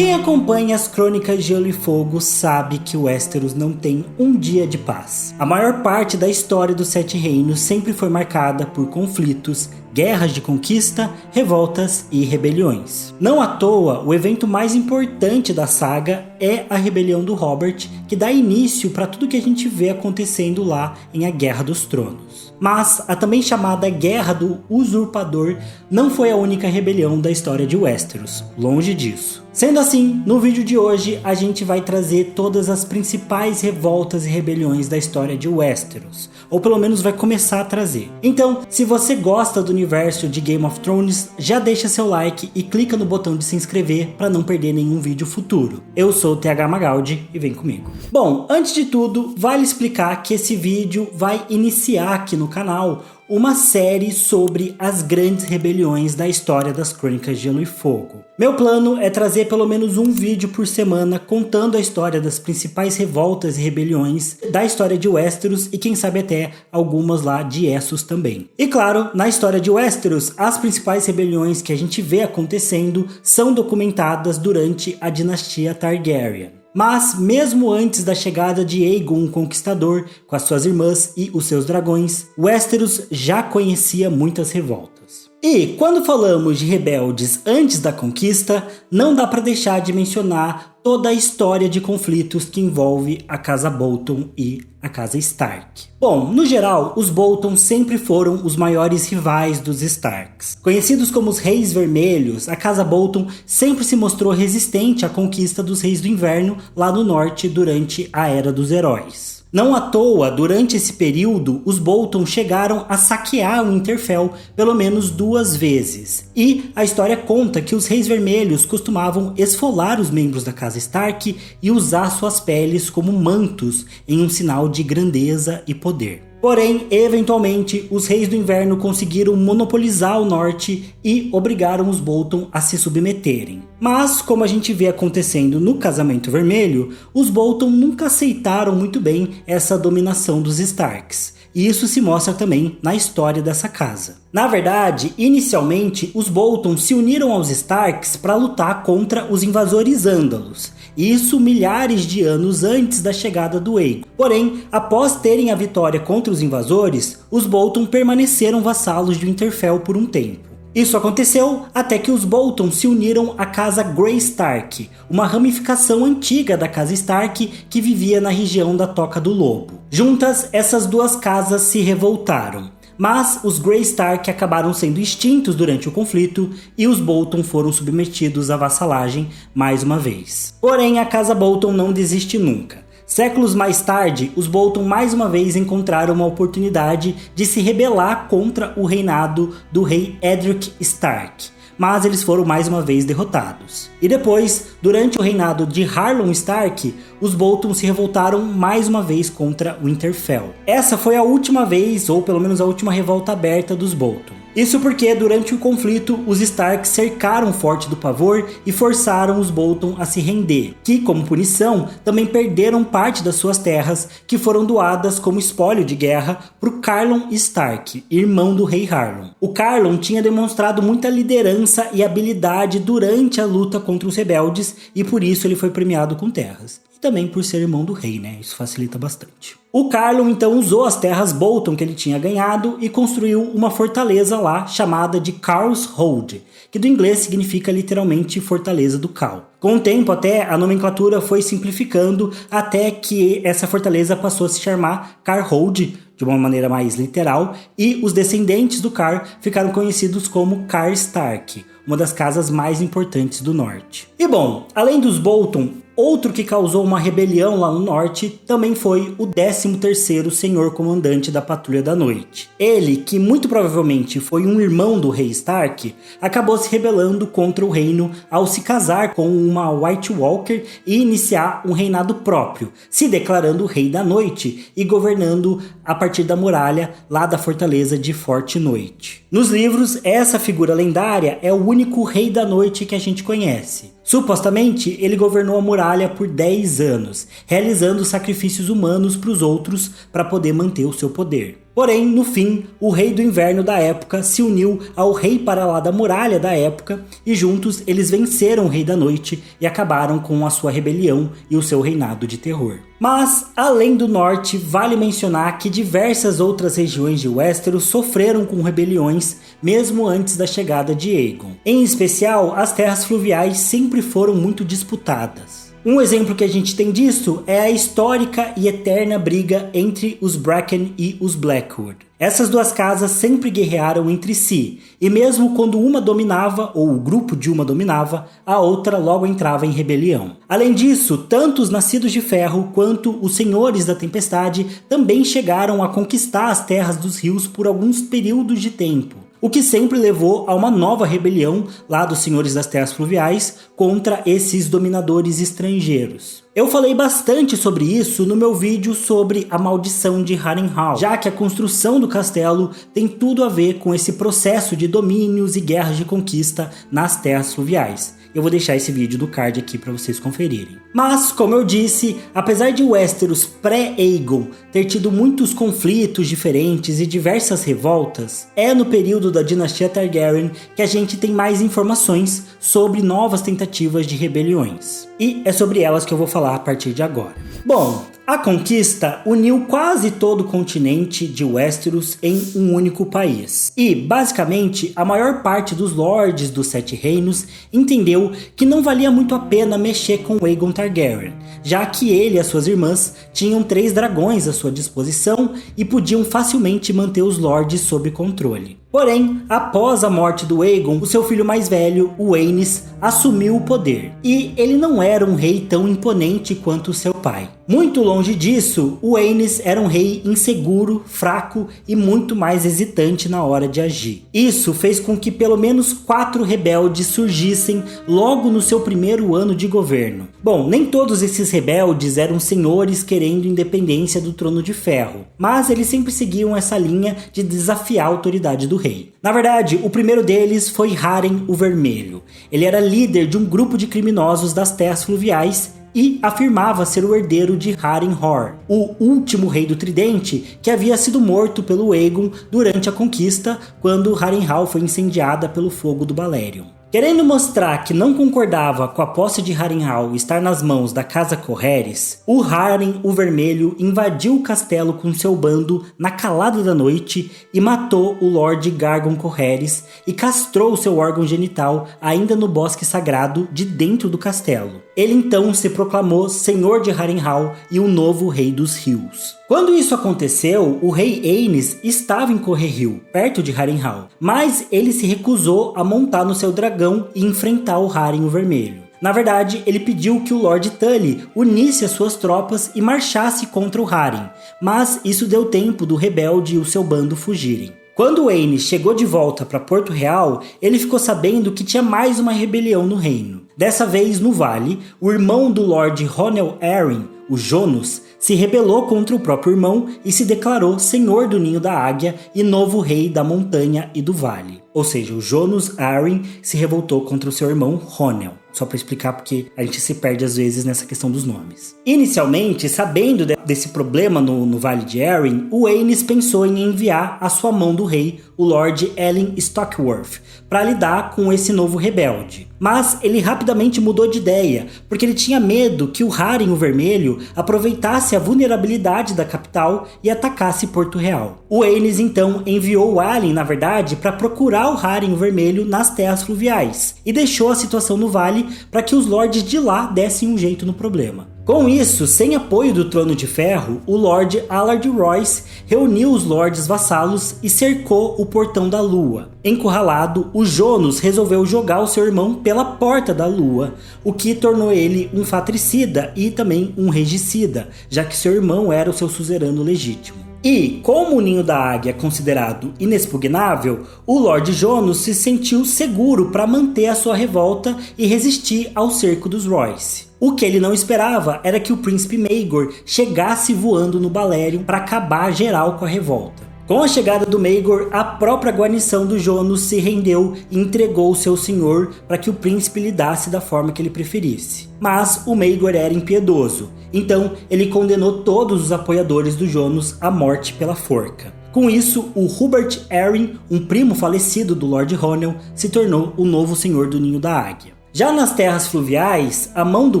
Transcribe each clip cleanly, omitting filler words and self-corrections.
Quem acompanha as Crônicas de Gelo e Fogo sabe que Westeros não tem um dia de paz. A maior parte da história dos Sete Reinos sempre foi marcada por conflitos, guerras de conquista, revoltas e rebeliões. Não à toa, o evento mais importante da saga é a rebelião do Robert, que dá início para tudo que a gente vê acontecendo lá em A Guerra dos Tronos. Mas a também chamada Guerra do Usurpador não foi a única rebelião da história de Westeros, longe disso. Sendo assim, no vídeo de hoje a gente vai trazer todas as principais revoltas e rebeliões da história de Westeros, ou pelo menos vai começar a trazer. Então, se você gosta do universo de Game of Thrones, já deixa seu like e clica no botão de se inscrever para não perder nenhum vídeo futuro. Eu sou o TH Magaldi e vem comigo. Bom, antes de tudo, vale explicar que esse vídeo vai iniciar aqui no canal uma série sobre as grandes rebeliões da história das Crônicas de Gelo e Fogo. Meu plano é trazer pelo menos um vídeo por semana contando a história das principais revoltas e rebeliões da história de Westeros e quem sabe até algumas lá de Essos também. E claro, na história de Westeros, as principais rebeliões que a gente vê acontecendo são documentadas durante a dinastia Targaryen. Mas, mesmo antes da chegada de Aegon o Conquistador, com as suas irmãs e os seus dragões, Westeros já conhecia muitas revoltas. E, quando falamos de rebeldes antes da conquista, não dá para deixar de mencionar toda a história de conflitos que envolve a Casa Bolton e a Casa Stark. Bom, no geral, os Bolton sempre foram os maiores rivais dos Starks. Conhecidos como os Reis Vermelhos, a Casa Bolton sempre se mostrou resistente à conquista dos Reis do Inverno lá no norte durante a Era dos Heróis. Não à toa, durante esse período, os Bolton chegaram a saquear o Winterfell pelo menos 2 vezes. E a história conta que os Reis Vermelhos costumavam esfolar os membros da Casa Stark e usar suas peles como mantos em um sinal de grandeza e poder. Porém, eventualmente, os Reis do Inverno conseguiram monopolizar o norte e obrigaram os Bolton a se submeterem. Mas, como a gente vê acontecendo no Casamento Vermelho, os Bolton nunca aceitaram muito bem essa dominação dos Starks. E isso se mostra também na história dessa casa. Na verdade, inicialmente, os Bolton se uniram aos Starks para lutar contra os invasores ândalos. Isso milhares de anos antes da chegada do Aegon. Porém, após terem a vitória contra os invasores, os Bolton permaneceram vassalos de Winterfell por um tempo. Isso aconteceu até que os Bolton se uniram à Casa Grey Stark, uma ramificação antiga da Casa Stark que vivia na região da Toca do Lobo. Juntas, essas duas casas se revoltaram. Mas os Grey Stark acabaram sendo extintos durante o conflito e os Bolton foram submetidos à vassalagem mais uma vez. Porém, a Casa Bolton não desiste nunca. Séculos mais tarde, os Bolton mais uma vez encontraram uma oportunidade de se rebelar contra o reinado do rei Edric Stark, mas eles foram mais uma vez derrotados. E depois, durante o reinado de Harlon Stark, os Bolton se revoltaram mais uma vez contra Winterfell. Essa foi a última vez, ou pelo menos a última revolta aberta dos Bolton. Isso porque durante o conflito os Stark cercaram o Forte do Pavor e forçaram os Bolton a se render, que como punição também perderam parte das suas terras que foram doadas como espólio de guerra para o Carlon Stark, irmão do rei Harlon. O Carlon tinha demonstrado muita liderança e habilidade durante a luta contra os rebeldes e por isso ele foi premiado com terras. Também por ser irmão do rei, né? Isso facilita bastante. O Carlon então usou as terras Bolton que ele tinha ganhado e construiu uma fortaleza lá chamada de Carl's Hold, que do inglês significa literalmente Fortaleza do Cal. Com o tempo até a nomenclatura foi simplificando até que essa fortaleza passou a se chamar Carhold, de uma maneira mais literal, e os descendentes do Car ficaram conhecidos como Karstark, uma das casas mais importantes do norte. E bom, além dos Bolton, outro que causou uma rebelião lá no norte também foi o 13º Senhor Comandante da Patrulha da Noite. Ele, que muito provavelmente foi um irmão do rei Stark, acabou se rebelando contra o reino ao se casar com uma White Walker e iniciar um reinado próprio, se declarando Rei da Noite e governando a partir da muralha lá da fortaleza de Forte Noite. Nos livros, essa figura lendária é o único Rei da Noite que a gente conhece. Supostamente, ele governou a muralha por 10 anos, realizando sacrifícios humanos para os outros para poder manter o seu poder. Porém, no fim, o Rei do Inverno da época se uniu ao Rei para lá da Muralha da época e juntos eles venceram o Rei da Noite e acabaram com a sua rebelião e o seu reinado de terror. Mas, além do norte, vale mencionar que diversas outras regiões de Westeros sofreram com rebeliões mesmo antes da chegada de Aegon. Em especial, as terras fluviais sempre foram muito disputadas. Um exemplo que a gente tem disso é a histórica e eterna briga entre os Bracken e os Blackwood. Essas duas casas sempre guerrearam entre si, e mesmo quando uma dominava, ou o grupo de uma dominava, a outra logo entrava em rebelião. Além disso, tanto os Nascidos de Ferro quanto os Senhores da Tempestade também chegaram a conquistar as terras dos rios por alguns períodos de tempo, o que sempre levou a uma nova rebelião lá dos Senhores das Terras Fluviais contra esses dominadores estrangeiros. Eu falei bastante sobre isso no meu vídeo sobre a maldição de Harrenhal, já que a construção do castelo tem tudo a ver com esse processo de domínios e guerras de conquista nas terras fluviais. Eu vou deixar esse vídeo do card aqui para vocês conferirem. Mas, como eu disse, apesar de Westeros pré-Aegon ter tido muitos conflitos diferentes e diversas revoltas, é no período da dinastia Targaryen que a gente tem mais informações sobre novas tentativas de rebeliões. E é sobre elas que eu vou falar a partir de agora. Bom, a conquista uniu quase todo o continente de Westeros em um único país. E, basicamente, a maior parte dos lords dos Sete Reinos entendeu que não valia muito a pena mexer com Aegon Targaryen, já que ele e as suas irmãs tinham 3 dragões à sua disposição e podiam facilmente manter os lords sob controle. Porém, após a morte do Aegon, o seu filho mais velho, o Aenys, assumiu o poder. E ele não era um rei tão imponente quanto seu pai. Muito longe disso, o Aenys era um rei inseguro, fraco e muito mais hesitante na hora de agir. Isso fez com que pelo menos 4 rebeldes surgissem logo no seu primeiro ano de governo. Bom, nem todos esses rebeldes eram senhores querendo independência do Trono de Ferro, mas eles sempre seguiam essa linha de desafiar a autoridade do rei. Na verdade, o primeiro deles foi Harren o Vermelho. Ele era líder de um grupo de criminosos das terras fluviais e afirmava ser o herdeiro de Harrenhal, o último rei do Tridente que havia sido morto pelo Aegon durante a conquista, quando Harrenhal foi incendiada pelo fogo do Balerion. Querendo mostrar que não concordava com a posse de Harrenhal estar nas mãos da Casa Corrêres, o Harren o Vermelho invadiu o castelo com seu bando na calada da noite e matou o Lord Gargon Corrêres e castrou seu órgão genital ainda no bosque sagrado de dentro do castelo. Ele então se proclamou Senhor de Harrenhal e o novo Rei dos Rios. Quando isso aconteceu, o rei Aenys estava em Correhill, perto de Harrenhal, mas ele se recusou a montar no seu dragão e enfrentar o Harren o Vermelho. Na verdade, ele pediu que o Lord Tully unisse as suas tropas e marchasse contra o Harren, mas isso deu tempo do rebelde e o seu bando fugirem. Quando Aenys chegou de volta para Porto Real, ele ficou sabendo que tinha mais uma rebelião no reino. Dessa vez, no vale, o irmão do Lord Ronel Arryn, o Jonos, se rebelou contra o próprio irmão e se declarou senhor do Ninho da Águia e novo rei da montanha e do vale. Ou seja, o Jonos Arryn se revoltou contra o seu irmão Ronel. Só para explicar porque a gente se perde às vezes nessa questão dos nomes. Inicialmente, sabendo desse problema no Vale de Arryn, o Aenys pensou em enviar a sua mão do rei, o Lord Ellen Stockworth, para lidar com esse novo rebelde. Mas ele rapidamente mudou de ideia, porque ele tinha medo que o Harren o Vermelho aproveitasse a vulnerabilidade da capital e atacasse Porto Real. O Aenys então enviou o Allen, na verdade, para procurar o Harren o Vermelho nas terras fluviais e deixou a situação no vale para que os lords de lá dessem um jeito no problema. Com isso, sem apoio do Trono de Ferro, o Lord Allard Royce reuniu os lords vassalos e cercou o Portão da Lua. Encurralado, o Jonos resolveu jogar o seu irmão pela Porta da Lua, o que tornou ele um fratricida e também um regicida, já que seu irmão era o seu suzerano legítimo. E, como o Ninho da Águia é considerado inexpugnável, o Lord Jonos se sentiu seguro para manter a sua revolta e resistir ao cerco dos Royce. O que ele não esperava era que o príncipe Maegor chegasse voando no Balerion para acabar geral com a revolta. Com a chegada do Maegor, a própria guarnição do Jonos se rendeu e entregou o seu senhor para que o príncipe lidasse da forma que ele preferisse. Mas o Maegor era impiedoso, então ele condenou todos os apoiadores do Jonos à morte pela forca. Com isso, o Hubert Arryn, um primo falecido do Lord Ronel, se tornou o novo senhor do Ninho da Águia. Já nas terras fluviais, a mão do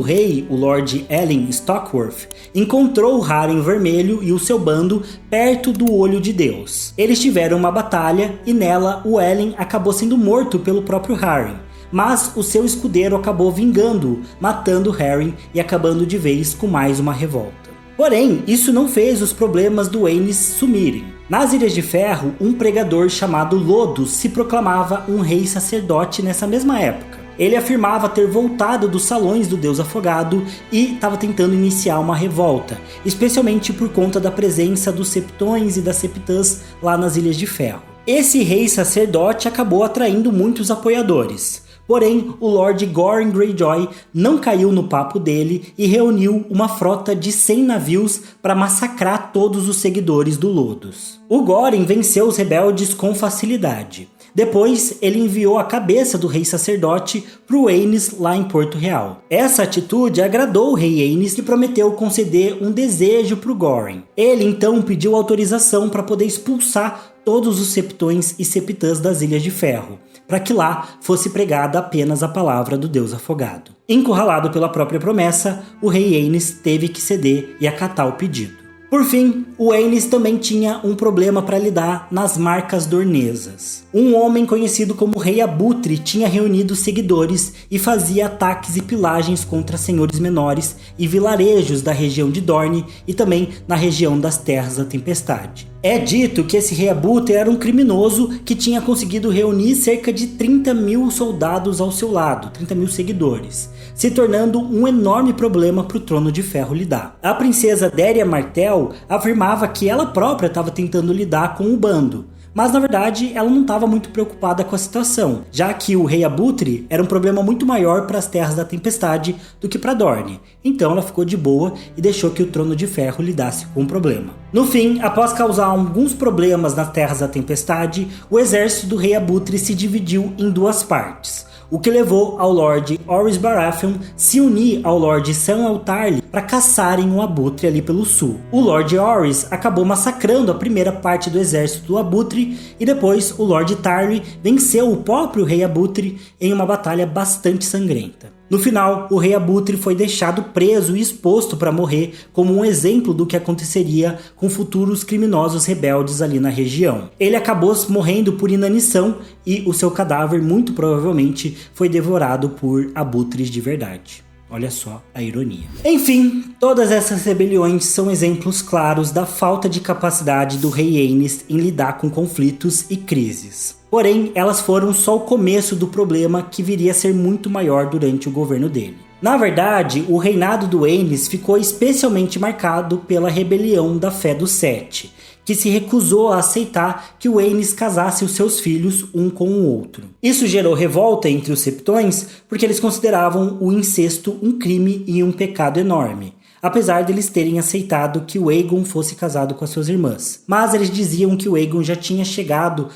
rei, o Lord Ellen Stockworth, encontrou o Harren Vermelho e o seu bando perto do Olho de Deus. Eles tiveram uma batalha e nela o Ellen acabou sendo morto pelo próprio Harren, mas o seu escudeiro acabou vingando-o, matando Harren e acabando de vez com mais uma revolta. Porém, isso não fez os problemas do Aenys sumirem. Nas Ilhas de Ferro, um pregador chamado Lodos se proclamava um rei sacerdote nessa mesma época. Ele afirmava ter voltado dos salões do Deus Afogado e estava tentando iniciar uma revolta, especialmente por conta da presença dos Septões e das Septãs lá nas Ilhas de Ferro. Esse rei sacerdote acabou atraindo muitos apoiadores. Porém, o Lord Goren Greyjoy não caiu no papo dele e reuniu uma frota de 100 navios para massacrar todos os seguidores do Lodos. O Goren venceu os rebeldes com facilidade. Depois, ele enviou a cabeça do rei sacerdote para o Aenys lá em Porto Real. Essa atitude agradou o rei Aenys e prometeu conceder um desejo para o Goren. Ele então pediu autorização para poder expulsar todos os Septões e Septãs das Ilhas de Ferro, para que lá fosse pregada apenas a palavra do Deus Afogado. Encurralado pela própria promessa, o rei Aenys teve que ceder e acatar o pedido. Por fim, o Aenys também tinha um problema para lidar nas Marcas Dornesas. Um homem conhecido como Rei Abutre tinha reunido seguidores e fazia ataques e pilagens contra senhores menores e vilarejos da região de Dorne e também na região das Terras da Tempestade. É dito que esse Rei Abutre era um criminoso que tinha conseguido reunir cerca de 30 mil soldados ao seu lado, 30 mil seguidores, se tornando um enorme problema para o Trono de Ferro lidar. A princesa Déria Martell afirmava que ela própria estava tentando lidar com o bando, mas na verdade ela não estava muito preocupada com a situação, já que o Rei Abutre era um problema muito maior para as Terras da Tempestade do que para Dorne. Então ela ficou de boa e deixou que o Trono de Ferro lidasse com o problema. No fim, após causar alguns problemas nas Terras da Tempestade, o exército do Rei Abutre se dividiu em duas partes, o que levou ao Lord Orys Baratheon se unir ao Lord Sam Tarly para caçarem o Abutre ali pelo sul. O Lord Orys acabou massacrando a primeira parte do exército do Abutre e depois o Lord Tarly venceu o próprio Rei Abutre em uma batalha bastante sangrenta. No final, o Rei Abutre foi deixado preso e exposto para morrer como um exemplo do que aconteceria com futuros criminosos rebeldes ali na região. Ele acabou morrendo por inanição e o seu cadáver muito provavelmente foi devorado por abutres de verdade. Olha só a ironia. Enfim, todas essas rebeliões são exemplos claros da falta de capacidade do rei Aenys em lidar com conflitos e crises. Porém, elas foram só o começo do problema que viria a ser muito maior durante o governo dele. Na verdade, o reinado do Aenys ficou especialmente marcado pela rebelião da Fé dos Sete, que se recusou a aceitar que o Aenys casasse os seus filhos um com o outro. Isso gerou revolta entre os Septões porque eles consideravam o incesto um crime e um pecado enorme, apesar deles terem aceitado que o Aegon fosse casado com as suas irmãs. Mas eles diziam que o Aegon já tinha chegado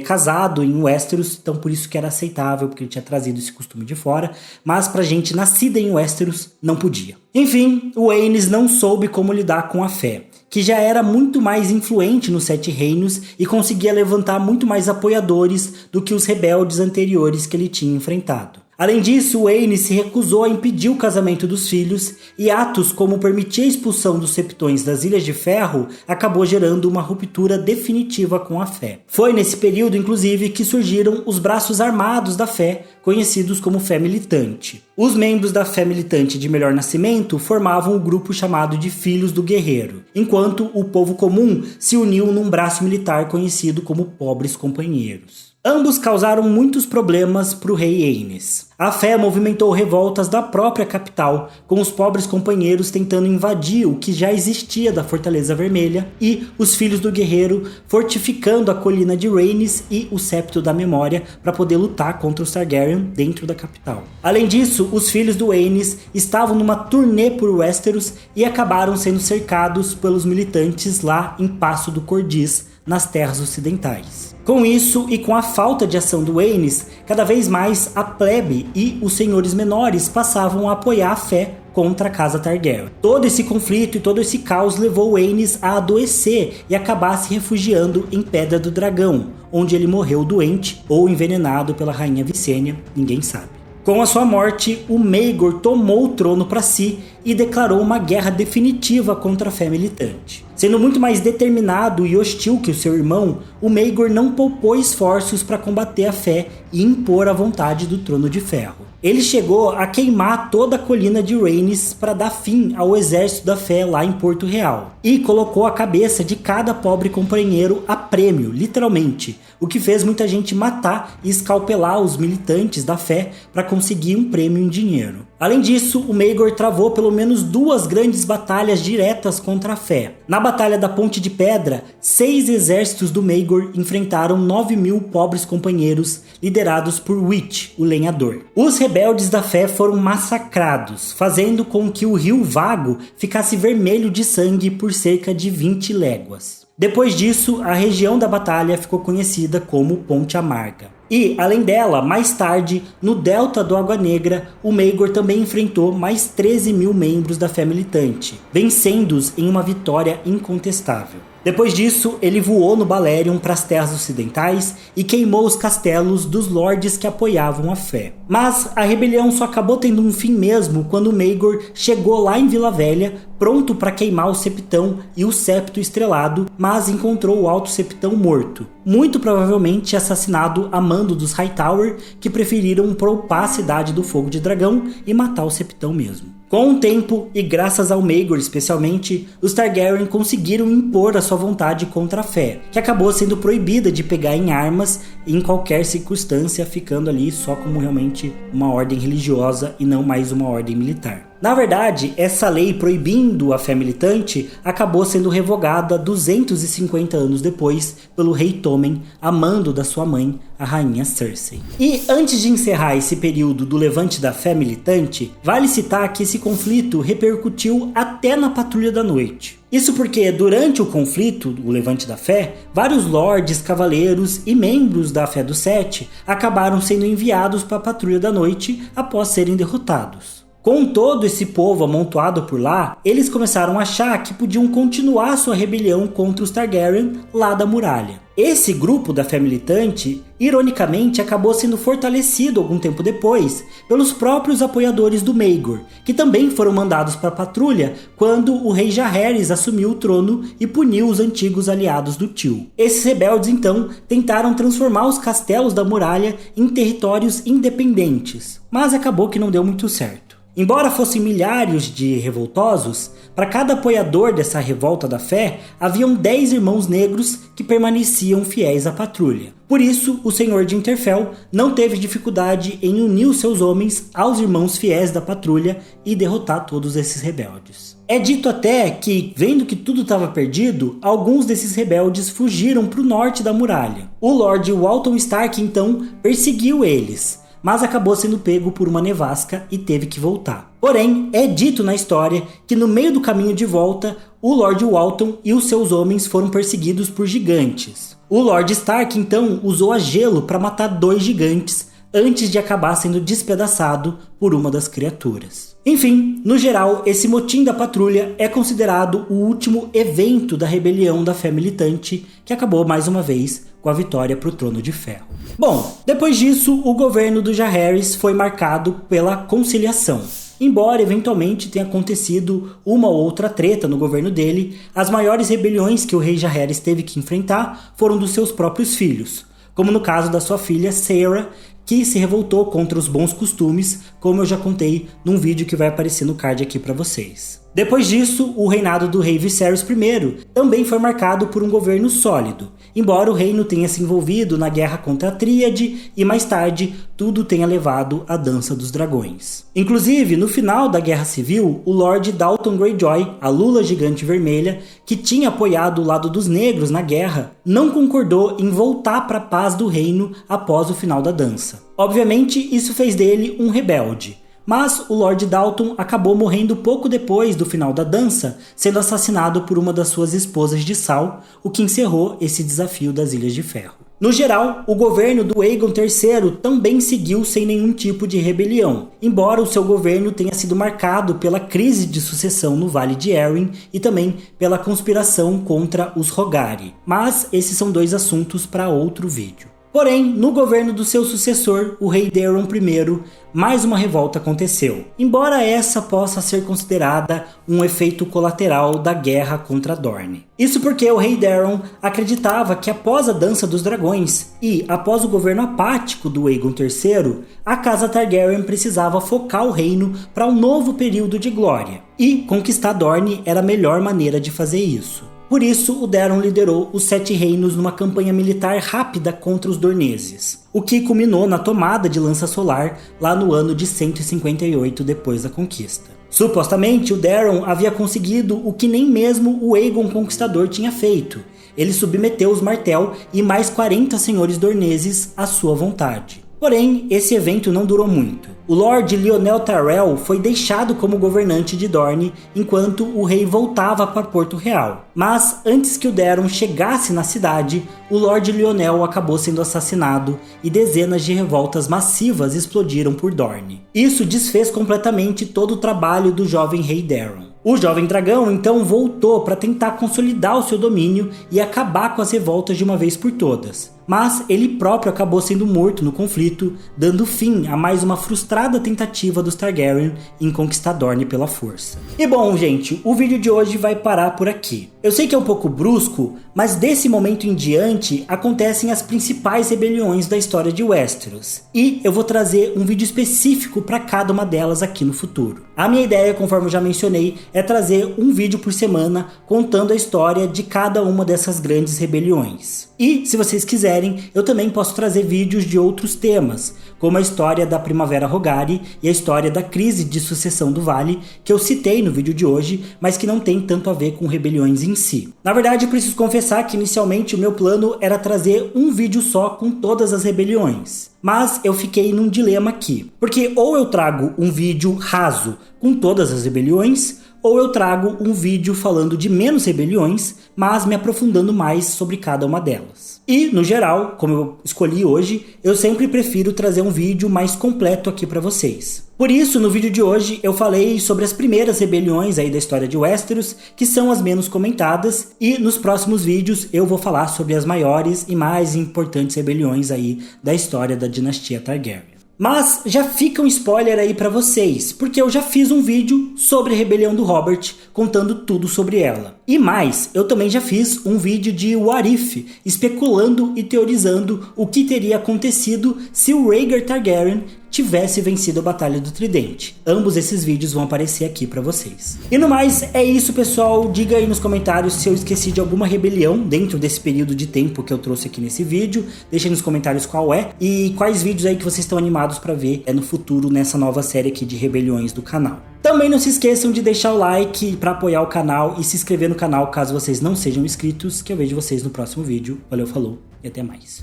casado em Westeros, então por isso que era aceitável, porque ele tinha trazido esse costume de fora, mas pra gente nascida em Westeros não podia. Enfim, o Aenys não soube como lidar com a fé, que já era muito mais influente nos Sete Reinos e conseguia levantar muito mais apoiadores do que os rebeldes anteriores que ele tinha enfrentado. Além disso, o Aenys se recusou a impedir o casamento dos filhos e atos como permitir a expulsão dos Septões das Ilhas de Ferro acabou gerando uma ruptura definitiva com a fé. Foi nesse período, inclusive, que surgiram os braços armados da fé, conhecidos como Fé Militante. Os membros da Fé Militante de melhor nascimento formavam o grupo chamado de Filhos do Guerreiro, enquanto o povo comum se uniu num braço militar conhecido como Pobres Companheiros. Ambos causaram muitos problemas para o rei Aenys. A fé movimentou revoltas da própria capital, com os pobres companheiros tentando invadir o que já existia da Fortaleza Vermelha e os Filhos do Guerreiro fortificando a colina de Rhaenys e o Septo da Memória para poder lutar contra os Targaryen dentro da capital. Além disso, os filhos do Aenys estavam numa turnê por Westeros e acabaram sendo cercados pelos militantes lá em Passo do Cordiz, nas terras ocidentais. Com isso e com a falta de ação do Aenys, cada vez mais a plebe e os senhores menores passavam a apoiar a fé contra a casa Targaryen. Todo esse conflito e todo esse caos levou Aenys a adoecer e acabar se refugiando em Pedra do Dragão, onde ele morreu doente ou envenenado pela rainha Visenya, ninguém sabe. Com a sua morte, o Maegor tomou o trono para si e declarou uma guerra definitiva contra a fé militante. Sendo muito mais determinado e hostil que o seu irmão, o Maegor não poupou esforços para combater a fé e impor a vontade do Trono de Ferro. Ele chegou a queimar toda a colina de Rhaenys para dar fim ao exército da fé lá em Porto Real. E colocou a cabeça de cada pobre companheiro a prêmio, literalmente. O que fez muita gente matar e escalpelar os militantes da fé para conseguir um prêmio em dinheiro. Além disso, o Maegor travou pelo menos 2 grandes batalhas diretas contra a fé. Na Batalha da Ponte de Pedra, 6 exércitos do Maegor enfrentaram 9.000 pobres companheiros liderados por Witch, o lenhador. Os rebeldes da fé foram massacrados, fazendo com que o rio Vago ficasse vermelho de sangue por cerca de 20 léguas. Depois disso, a região da batalha ficou conhecida como Ponte Amarga. E, além dela, mais tarde, no delta do Água Negra, o Maegor também enfrentou mais 13.000 membros da fé militante, vencendo-os em uma vitória incontestável. Depois disso, ele voou no Balerion para as terras ocidentais e queimou os castelos dos lordes que apoiavam a fé. Mas a rebelião só acabou tendo um fim mesmo quando o Maegor chegou lá em Vila Velha, pronto para queimar o septão e o septo estrelado, mas encontrou o alto septão morto, muito provavelmente assassinado a mando dos Hightower, que preferiram poupar a cidade do fogo de dragão e matar o septão mesmo. Com o tempo, e graças ao Maegor especialmente, os Targaryen conseguiram impor a sua vontade contra a fé, que acabou sendo proibida de pegar em armas em qualquer circunstância, ficando ali só como realmente uma ordem religiosa e não mais uma ordem militar. Na verdade, essa lei proibindo a fé militante acabou sendo revogada 250 anos depois pelo rei Tommen, a mando da sua mãe, a rainha Cersei. E antes de encerrar esse período do levante da fé militante, vale citar que esse conflito repercutiu até na Patrulha da Noite. Isso porque durante o conflito, o levante da fé, vários lordes, cavaleiros e membros da Fé dos Sete acabaram sendo enviados para a Patrulha da Noite após serem derrotados. Com todo esse povo amontoado por lá, eles começaram a achar que podiam continuar sua rebelião contra os Targaryen lá da muralha. Esse grupo da fé militante, ironicamente, acabou sendo fortalecido algum tempo depois pelos próprios apoiadores do Maegor, que também foram mandados para a patrulha quando o rei Jaehaerys assumiu o trono e puniu os antigos aliados do tio. Esses rebeldes, então, tentaram transformar os castelos da muralha em territórios independentes, mas acabou que não deu muito certo. Embora fossem milhares de revoltosos, para cada apoiador dessa revolta da fé, haviam 10 irmãos negros que permaneciam fiéis à patrulha. Por isso, o Senhor de Winterfell não teve dificuldade em unir os seus homens aos irmãos fiéis da patrulha e derrotar todos esses rebeldes. É dito até que, vendo que tudo estava perdido, alguns desses rebeldes fugiram para o norte da muralha. O Lord Walton Stark, então, perseguiu eles, mas acabou sendo pego por uma nevasca e teve que voltar. Porém, é dito na história que no meio do caminho de volta, o Lord Walton e os seus homens foram perseguidos por gigantes. O Lord Stark, então, usou a gelo para matar 2 gigantes, antes de acabar sendo despedaçado por uma das criaturas. Enfim, no geral, esse motim da patrulha é considerado o último evento da rebelião da fé militante, que acabou mais uma vez com a vitória para o Trono de Ferro. Bom, depois disso, o governo do Jaehaerys foi marcado pela conciliação. Embora eventualmente tenha acontecido uma ou outra treta no governo dele, as maiores rebeliões que o rei Jaehaerys teve que enfrentar foram dos seus próprios filhos, como no caso da sua filha Saera, que se revoltou contra os bons costumes, como eu já contei num vídeo que vai aparecer no card aqui para vocês. Depois disso, o reinado do rei Viserys I também foi marcado por um governo sólido, embora o reino tenha se envolvido na guerra contra a Tríade e mais tarde tudo tenha levado à Dança dos Dragões. Inclusive, no final da Guerra Civil, o Lord Dalton Greyjoy, a Lula Gigante Vermelha, que tinha apoiado o lado dos negros na guerra, não concordou em voltar para a paz do reino após o final da dança. Obviamente, isso fez dele um rebelde. Mas o Lord Dalton acabou morrendo pouco depois do final da dança, sendo assassinado por uma das suas esposas de sal, o que encerrou esse desafio das Ilhas de Ferro. No geral, o governo do Aegon III também seguiu sem nenhum tipo de rebelião, embora o seu governo tenha sido marcado pela crise de sucessão no Vale de Arryn e também pela conspiração contra os Hogari. Mas esses são dois assuntos para outro vídeo. Porém, no governo do seu sucessor, o rei Daeron I, mais uma revolta aconteceu, embora essa possa ser considerada um efeito colateral da guerra contra Dorne. Isso porque o rei Daeron acreditava que após a Dança dos Dragões e após o governo apático do Aegon III, a casa Targaryen precisava focar o reino para um novo período de glória, e conquistar Dorne era a melhor maneira de fazer isso. Por isso, o Daeron liderou os Sete Reinos numa campanha militar rápida contra os Dorneses, o que culminou na tomada de Lança Solar lá no ano de 158 depois da conquista. Supostamente, o Daeron havia conseguido o que nem mesmo o Aegon Conquistador tinha feito. Ele submeteu os Martell e mais 40 senhores dorneses à sua vontade. Porém, esse evento não durou muito. O Lord Lyonel Tyrell foi deixado como governante de Dorne enquanto o rei voltava para Porto Real. Mas antes que o Daeron chegasse na cidade, o Lord Lyonel acabou sendo assassinado e dezenas de revoltas massivas explodiram por Dorne. Isso desfez completamente todo o trabalho do jovem rei Daeron. O jovem dragão então voltou para tentar consolidar o seu domínio e acabar com as revoltas de uma vez por todas. Mas ele próprio acabou sendo morto no conflito, dando fim a mais uma frustrada tentativa dos Targaryen em conquistar Dorne pela força. E bom, gente, o vídeo de hoje vai parar por aqui. Eu sei que é um pouco brusco, mas desse momento em diante acontecem as principais rebeliões da história de Westeros. E eu vou trazer um vídeo específico para cada uma delas aqui no futuro. A minha ideia, conforme eu já mencionei, é trazer um vídeo por semana contando a história de cada uma dessas grandes rebeliões. E, se vocês quiserem, eu também posso trazer vídeos de outros temas, como a história da Primavera Hogari e a história da crise de sucessão do Vale, que eu citei no vídeo de hoje, mas que não tem tanto a ver com rebeliões em si. Na verdade, eu preciso confessar que inicialmente o meu plano era trazer um vídeo só com todas as rebeliões. Mas eu fiquei num dilema aqui, porque ou eu trago um vídeo raso com todas as rebeliões, ou eu trago um vídeo falando de menos rebeliões, mas me aprofundando mais sobre cada uma delas. E, no geral, como eu escolhi hoje, eu sempre prefiro trazer um vídeo mais completo aqui para vocês. Por isso, no vídeo de hoje, eu falei sobre as primeiras rebeliões aí da história de Westeros, que são as menos comentadas, e nos próximos vídeos eu vou falar sobre as maiores e mais importantes rebeliões aí da história da dinastia Targaryen. Mas já fica um spoiler aí pra vocês, porque eu já fiz um vídeo sobre a rebelião do Robert, contando tudo sobre ela. E mais, eu também já fiz um vídeo de What If, especulando e teorizando o que teria acontecido se o Rhaegar Targaryen tivesse vencido a Batalha do Tridente. Ambos esses vídeos vão aparecer aqui pra vocês. E no mais, é isso, pessoal. Diga aí nos comentários se eu esqueci de alguma rebelião dentro desse período de tempo que eu trouxe aqui nesse vídeo. Deixa aí nos comentários qual é e quais vídeos aí que vocês estão animados pra ver no futuro nessa nova série aqui de rebeliões do canal. Também não se esqueçam de deixar o like para apoiar o canal e se inscrever no canal caso vocês não sejam inscritos, que eu vejo vocês no próximo vídeo. Valeu, falou e até mais.